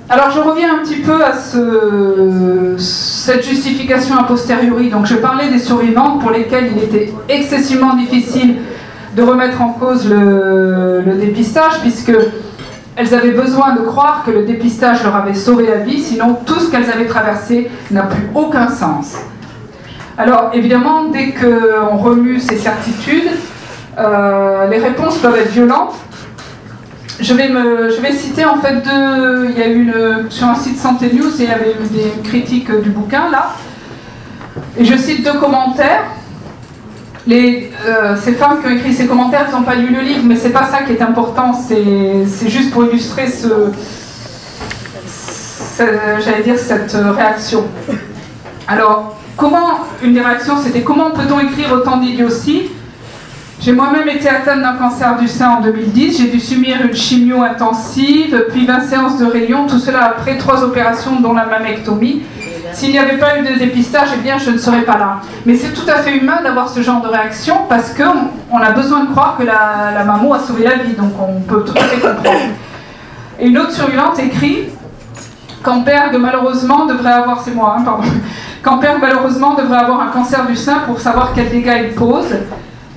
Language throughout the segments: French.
Alors je reviens un petit peu à cette justification a posteriori. Donc je parlais des survivantes pour lesquelles il était excessivement difficile de remettre en cause le dépistage, puisque elles avaient besoin de croire que le dépistage leur avait sauvé la vie, sinon tout ce qu'elles avaient traversé n'a plus aucun sens. Alors évidemment, dès qu'on remue ces certitudes, les réponses peuvent être violentes. Je vais citer en fait il y a eu sur un site Santé News, il y avait eu des critiques du bouquin là, et je cite 2 commentaires. Ces femmes qui ont écrit ces commentaires, elles n'ont pas lu le livre, mais c'est pas ça qui est important, c'est juste pour illustrer j'allais dire cette réaction. Alors, une des réactions, c'était comment peut-on écrire autant d'idioties? J'ai moi-même été atteinte d'un cancer du sein en 2010, j'ai dû subir une chimio intensive, puis 20 séances de rayons, tout cela après 3 opérations dont la mammectomie. S'il n'y avait pas eu de dépistage, eh bien je ne serais pas là. Mais c'est tout à fait humain d'avoir ce genre de réaction parce qu'on a besoin de croire que la mammo a sauvé la vie, donc on peut tout à fait comprendre. Et une autre survivante écrit Camperg malheureusement devrait avoir, c'est moi, pardon. Camperg malheureusement devrait avoir un cancer du sein pour savoir quels dégâts il pose.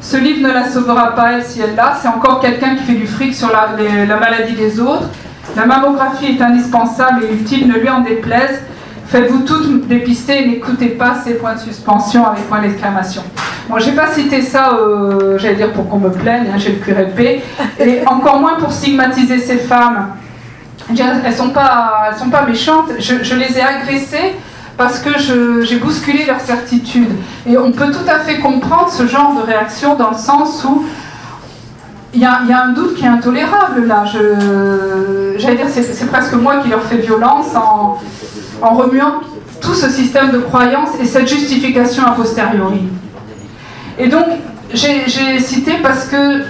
Ce livre ne la sauvera pas, elle, si elle l'a. C'est encore quelqu'un qui fait du fric sur la maladie des autres. La mammographie est indispensable et utile, ne lui en déplaise. Faites-vous toutes dépister et n'écoutez pas ces points de suspension avec point d'exclamation. Bon, je n'ai pas cité ça, j'allais dire pour qu'on me plaigne, hein, j'ai le cuir épais, et encore moins pour stigmatiser ces femmes. Elles sont pas méchantes, je les ai agressées parce que j'ai bousculé leur certitude. Et on peut tout à fait comprendre ce genre de réaction dans le sens où il y a un doute qui est intolérable là. J'allais dire, c'est presque moi qui leur fais violence en remuant tout ce système de croyances et cette justification a posteriori. Et donc, j'ai cité parce que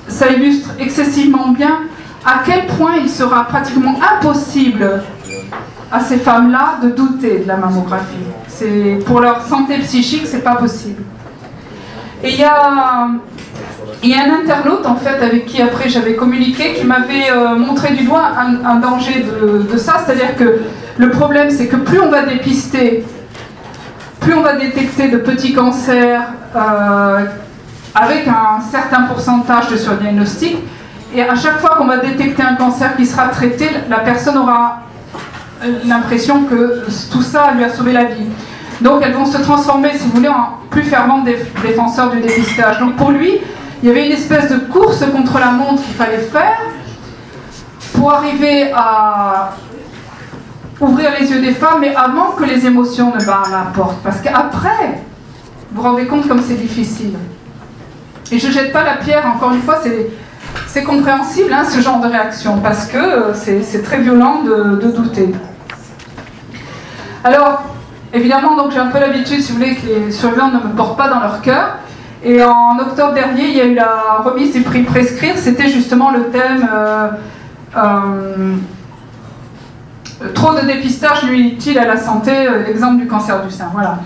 ça illustre excessivement bien à quel point il sera pratiquement impossible à ces femmes-là de douter de la mammographie. Pour leur santé psychique, c'est pas possible. Et il y a un internaute, en fait, avec qui après j'avais communiqué, qui m'avait montré du doigt un danger de ça, c'est-à-dire que le problème, c'est que plus on va dépister, plus on va détecter de petits cancers avec un certain pourcentage de surdiagnostic, et à chaque fois qu'on va détecter un cancer qui sera traité, la personne aura l'impression que tout ça lui a sauvé la vie. Donc elles vont se transformer, si vous voulez, en plus ferventes défenseurs du dépistage. Donc pour lui, il y avait une espèce de course contre la montre qu'il fallait faire pour arriver à ouvrir les yeux des femmes, mais avant que les émotions ne barrent la porte. Parce qu'après, vous vous rendez compte comme c'est difficile. Et je ne jette pas la pierre, encore une fois, c'est compréhensible, hein, ce genre de réaction, parce que c'est très violent de douter. Alors, évidemment, donc j'ai un peu l'habitude, si vous voulez, que les survivants ne me portent pas dans leur cœur. Et en octobre dernier, il y a eu la remise du prix Prescrire. C'était justement le thème trop de dépistage nuit-il à la santé, l'exemple du cancer du sein. Voilà.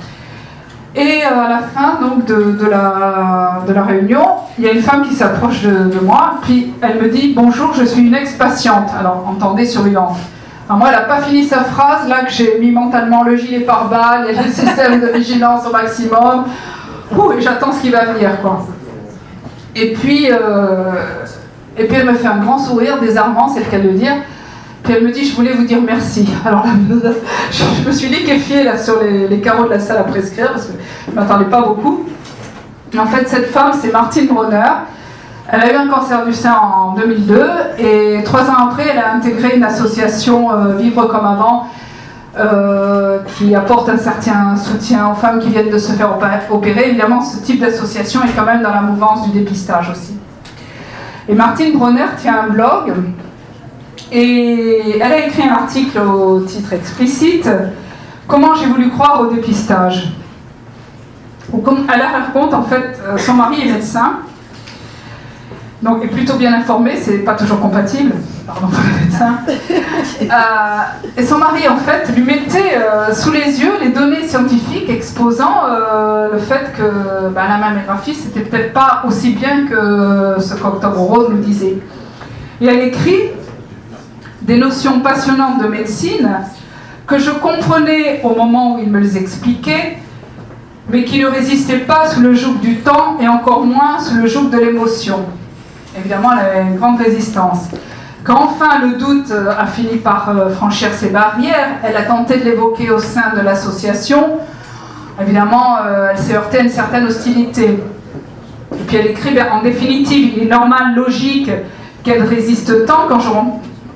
Et à la fin donc, de la réunion, il y a une femme qui s'approche de moi, puis elle me dit « Bonjour, je suis une ex-patiente ». Alors, entendez, survivante. Alors moi, elle n'a pas fini sa phrase, là que j'ai mis mentalement le gilet pare-balles, et le système de vigilance au maximum. Et j'attends ce qui va venir, quoi. Et puis elle me fait un grand sourire, désarmant, c'est le cas de le dire. Puis elle me dit, je voulais vous dire merci. Alors là, je me suis liquéfiée là, sur les carreaux de la salle à prescrire, parce que je ne m'attendais pas beaucoup. En fait, cette femme, c'est Martine Bronner. Elle a eu un cancer du sein en 2002, et 3 ans après, elle a intégré une association Vivre comme avant, qui apporte un certain soutien aux femmes qui viennent de se faire opérer. Évidemment, ce type d'association est quand même dans la mouvance du dépistage aussi. Et Martine Bronner tient un blog, et elle a écrit un article au titre explicite « Comment j'ai voulu croire au dépistage ». Elle raconte, en fait, son mari est médecin, donc est plutôt bien informé, c'est pas toujours compatible, pardon pour le médecin. Et son mari, en fait, lui mettait sous les yeux les données scientifiques exposant le fait que la mammographie, c'était peut-être pas aussi bien que ce qu'Octobre Rose nous disait. Et elle écrit « des notions passionnantes de médecine que je comprenais au moment où il me les expliquait, mais qui ne résistaient pas sous le joug du temps et encore moins sous le joug de l'émotion. Évidemment, elle avait une grande résistance. Quand enfin le doute a fini par franchir ses barrières, elle a tenté de l'évoquer au sein de l'association. Évidemment, elle s'est heurtée à une certaine hostilité. Et puis elle écrit, en définitive, il est normal, logique qu'elle résiste tant.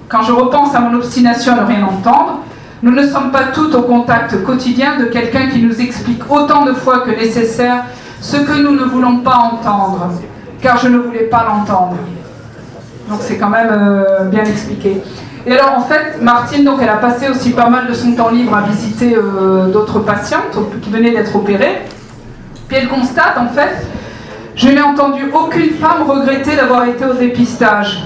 Quand je repense à mon obstination à ne rien entendre, nous ne sommes pas toutes au contact quotidien de quelqu'un qui nous explique autant de fois que nécessaire ce que nous ne voulons pas entendre, car je ne voulais pas l'entendre. Donc c'est quand même bien expliqué. Et alors en fait, Martine, donc, elle a passé aussi pas mal de son temps libre à visiter d'autres patientes qui venaient d'être opérées. Puis elle constate en fait, je n'ai entendu aucune femme regretter d'avoir été au dépistage.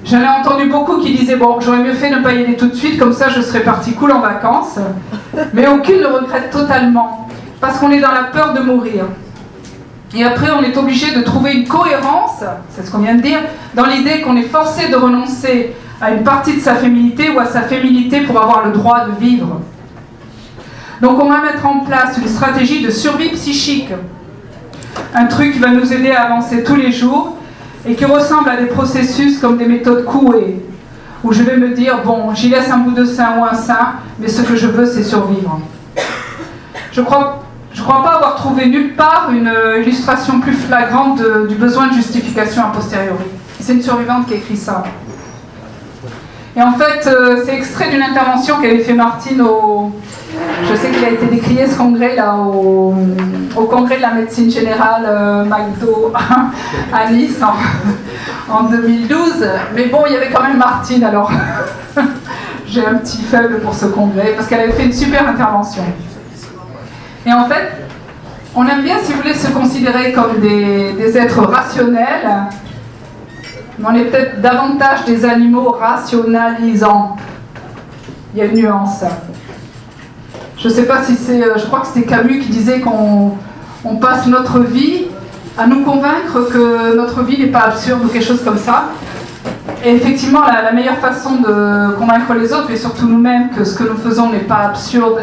J'en ai entendu beaucoup qui disaient, bon, j'aurais mieux fait de ne pas y aller tout de suite, comme ça je serais partie cool en vacances. Mais aucune ne regrette totalement, parce qu'on est dans la peur de mourir. Et après, on est obligé de trouver une cohérence, c'est ce qu'on vient de dire, dans l'idée qu'on est forcé de renoncer à une partie de sa féminité ou à sa féminité pour avoir le droit de vivre. Donc on va mettre en place une stratégie de survie psychique. Un truc qui va nous aider à avancer tous les jours et qui ressemble à des processus comme des méthodes Coué, où je vais me dire, bon, j'y laisse un bout de sein ou un sein, mais ce que je veux, c'est survivre. Je crois pas avoir trouvé nulle part une illustration plus flagrante du besoin de justification a posteriori. C'est une survivante qui a écrit ça. Et en fait, c'est extrait d'une intervention qu'avait fait Martine au... Je sais qu'il a été décrié ce congrès là au congrès de la médecine générale McDo à Nice en 2012. Mais bon, il y avait quand même Martine, alors j'ai un petit faible pour ce congrès parce qu'elle avait fait une super intervention. Et en fait, on aime bien, si vous voulez, se considérer comme des êtres rationnels, mais on est peut-être davantage des animaux rationalisants. Il y a une nuance. Je ne sais pas si c'est, je crois que c'était Camus qui disait qu'on passe notre vie à nous convaincre que notre vie n'est pas absurde ou quelque chose comme ça. Et effectivement, la meilleure façon de convaincre les autres, et surtout nous-mêmes, que ce que nous faisons n'est pas absurde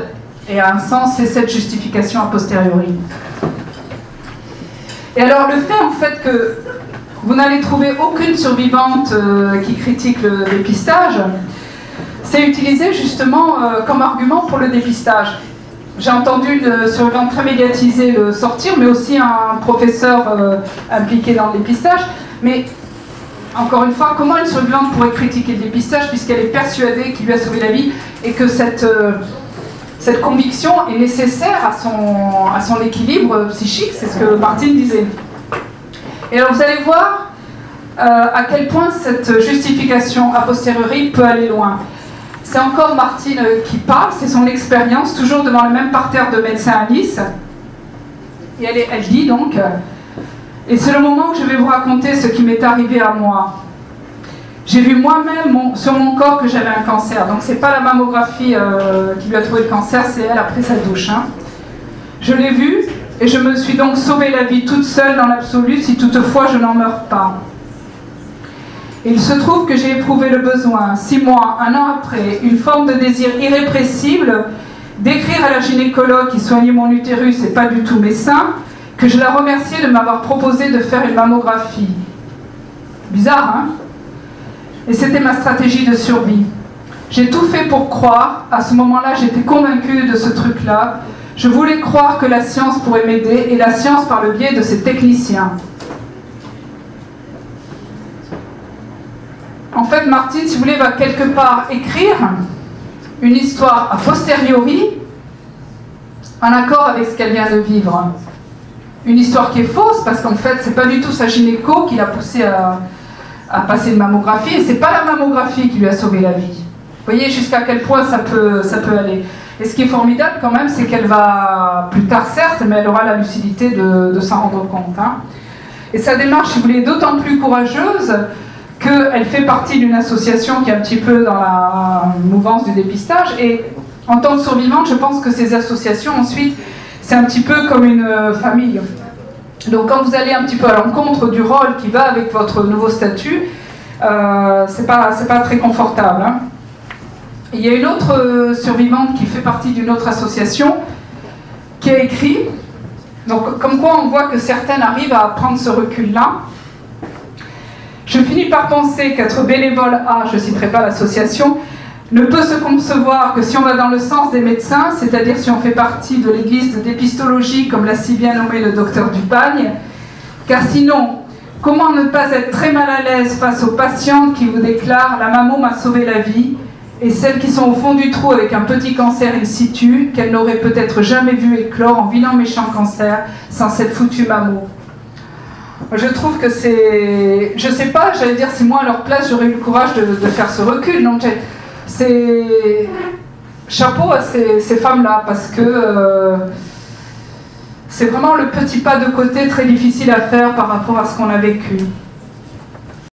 et a un sens, c'est cette justification a posteriori. Et alors le fait en fait que vous n'allez trouver aucune survivante qui critique le dépistage, c'est utilisé justement comme argument pour le dépistage. J'ai entendu une survivante très médiatisée le sortir, mais aussi un professeur impliqué dans le dépistage. Mais encore une fois, comment une survivante pourrait critiquer le dépistage puisqu'elle est persuadée qu'il lui a sauvé la vie et que cette conviction est nécessaire à son équilibre psychique, c'est ce que Martine disait. Et alors vous allez voir à quel point cette justification a posteriori peut aller loin. C'est encore Martine qui parle, c'est son expérience, toujours devant le même parterre de médecins à Nice. Et elle dit donc, et c'est le moment où je vais vous raconter ce qui m'est arrivé à moi. J'ai vu moi-même sur mon corps que j'avais un cancer. Donc c'est pas la mammographie qui lui a trouvé le cancer, c'est elle après sa douche. Hein. Je l'ai vu et je me suis donc sauvé la vie toute seule dans l'absolu si toutefois je n'en meurs pas. Et il se trouve que j'ai éprouvé le besoin, 6 mois, 1 an après, une forme de désir irrépressible d'écrire à la gynécologue qui soignait mon utérus et pas du tout mes seins, que je la remerciais de m'avoir proposé de faire une mammographie. Bizarre, hein? Et c'était ma stratégie de survie. J'ai tout fait pour croire. À ce moment-là, j'étais convaincue de ce truc-là. Je voulais croire que la science pourrait m'aider, et la science par le biais de ses techniciens. En fait, Martine, si vous voulez, va quelque part écrire une histoire a posteriori en accord avec ce qu'elle vient de vivre. Une histoire qui est fausse, parce qu'en fait, c'est pas du tout sa gynéco qui l'a poussée à passer une mammographie, et c'est pas la mammographie qui lui a sauvé la vie. Vous voyez jusqu'à quel point ça peut aller. Et ce qui est formidable quand même, c'est qu'elle va, plus tard certes, mais elle aura la lucidité de s'en rendre compte. Hein. Et sa démarche, si vous voulez, est d'autant plus courageuse qu'elle fait partie d'une association qui est un petit peu dans la mouvance du dépistage. Et en tant que survivante, je pense que ces associations, ensuite, c'est un petit peu comme une famille. Donc quand vous allez un petit peu à l'encontre du rôle qui va avec votre nouveau statut, c'est pas très confortable. Hein. Il y a une autre survivante qui fait partie d'une autre association qui a écrit, donc comme quoi on voit que certaines arrivent à prendre ce recul-là. Je finis par penser qu'être bénévole à, je ne citerai pas l'association, ne peut se concevoir que si on va dans le sens des médecins, c'est-à-dire si on fait partie de l'église de d'épistologie, comme l'a si bien nommé le docteur Dubagne, car sinon, comment ne pas être très mal à l'aise face aux patientes qui vous déclarent « la mammo m'a sauvé la vie » et celles qui sont au fond du trou avec un petit cancer in situ, qu'elles n'auraient peut-être jamais vu éclore en vilain méchant cancer sans cette foutue mammo. Je trouve que c'est... Je sais pas, j'allais dire, si moi à leur place j'aurais eu le courage de faire ce recul. Donc c'est... Chapeau à ces femmes-là, parce que c'est vraiment le petit pas de côté très difficile à faire par rapport à ce qu'on a vécu.